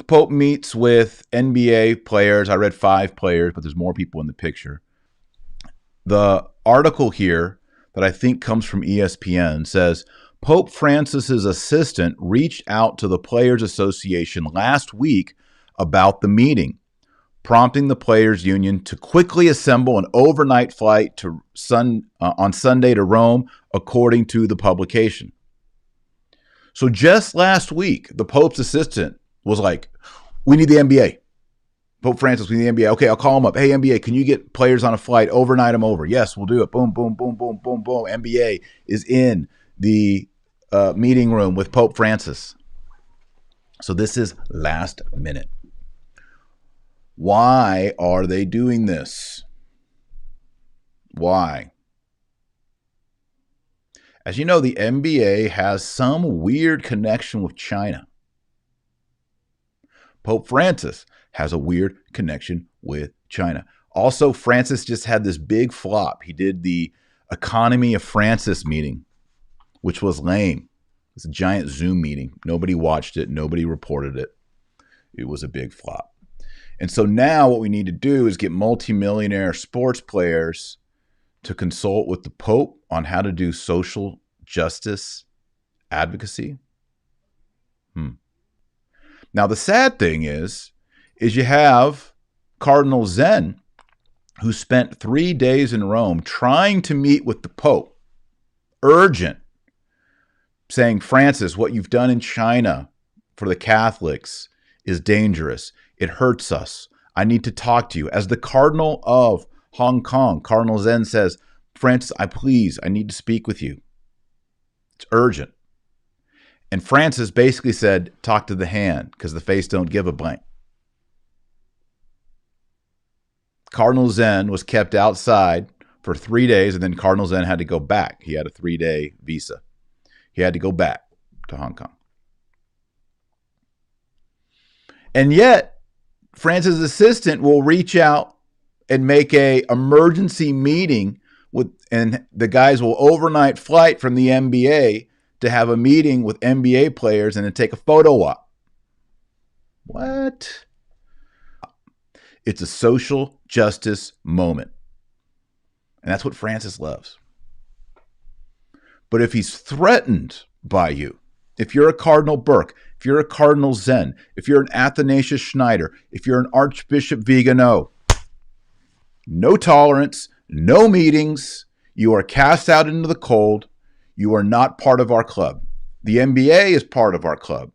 The Pope meets with NBA players. I read 5 players, but there's more people in the picture. The article here that I think comes from ESPN says Pope Francis's assistant reached out to the Players Association last week about the meeting, prompting the Players Union to quickly assemble an overnight flight on Sunday to Rome, according to the publication. So just last week, the Pope's assistant was like, we need the NBA. Pope Francis, we need the NBA. Okay, I'll call him up. Hey, NBA, can you get players on a flight? Overnight them over. Yes, we'll do it. Boom, boom, boom, boom, boom, boom. NBA is in the meeting room with Pope Francis. So this is last minute. Why are they doing this? Why? As you know, the NBA has some weird connection with China. Pope Francis has a weird connection with China. Also, Francis just had this big flop. He did the Economy of Francis meeting, which was lame. It's a giant Zoom meeting. Nobody watched it. Nobody reported it. It was a big flop. And so now what we need to do is get multimillionaire sports players to consult with the Pope on how to do social justice advocacy. Now, the sad thing is you have Cardinal Zen, who spent 3 days in Rome trying to meet with the Pope, urgent, saying, Francis, what you've done in China for the Catholics is dangerous. It hurts us. I need to talk to you. As the Cardinal of Hong Kong, Cardinal Zen says, Francis, I need to speak with you. It's urgent. And Francis basically said, talk to the hand, because the face don't give a blank. Cardinal Zen was kept outside for 3 days, and then Cardinal Zen had to go back. He had a 3-day visa. He had to go back to Hong Kong. And yet, Francis' assistant will reach out and make a emergency meeting and the guys will overnight flight from the NBA to have a meeting with NBA players and then take a photo op. What? It's a social justice moment. And that's what Francis loves. But if he's threatened by you, if you're a Cardinal Burke, if you're a Cardinal Zen, if you're an Athanasius Schneider, if you're an Archbishop Vigano, no tolerance, no meetings, you are cast out into the cold. You are not part of our club. The NBA is part of our club.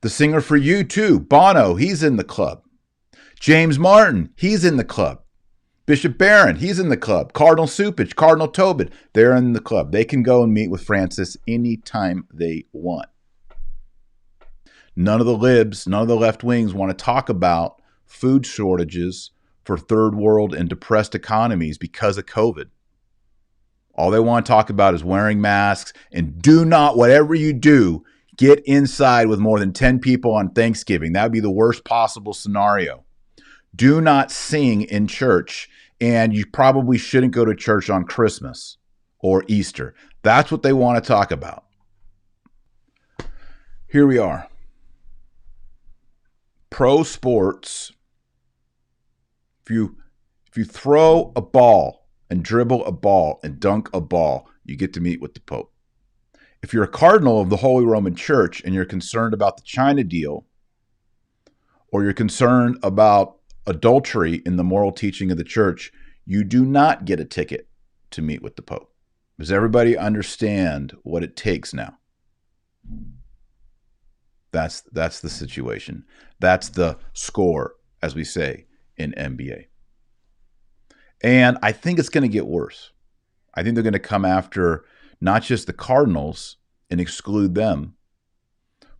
The singer for U2, Bono, he's in the club. James Martin, he's in the club. Bishop Barron, he's in the club. Cardinal Supich, Cardinal Tobit, they're in the club. They can go and meet with Francis anytime they want. None of the libs, none of the left wings want to talk about food shortages for third world and depressed economies because of COVID. All they want to talk about is wearing masks, and do not, whatever you do, get inside with more than 10 people on Thanksgiving. That would be the worst possible scenario. Do not sing in church, and you probably shouldn't go to church on Christmas or Easter. That's what they want to talk about. Here we are. Pro sports. If you throw a ball and dribble a ball and dunk a ball, you get to meet with the Pope. If you're a cardinal of the Holy Roman Church and you're concerned about the China deal, or you're concerned about adultery in the moral teaching of the church, you do not get a ticket to meet with the Pope. Does everybody understand what it takes now? That's the situation. That's the score, as we say in NBA. And I think it's going to get worse. I think they're going to come after not just the cardinals and exclude them,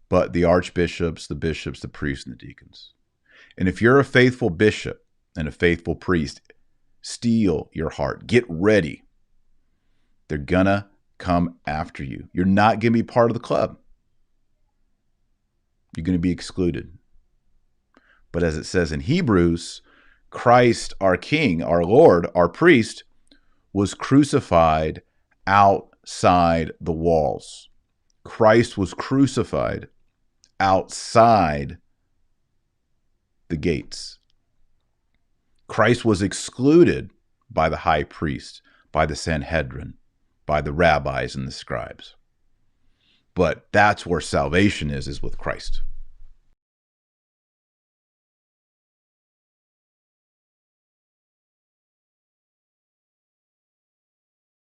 but the archbishops, the bishops, the priests, and the deacons. And if you're a faithful bishop and a faithful priest, steel your heart. Get ready. They're going to come after you. You're not going to be part of the club. You're going to be excluded. But as it says in Hebrews, Christ, our King, our Lord, our priest, was crucified outside the walls. Christ was crucified outside the gates. Christ was excluded by the high priest, by the Sanhedrin, by the rabbis and the scribes. But that's where salvation is with Christ.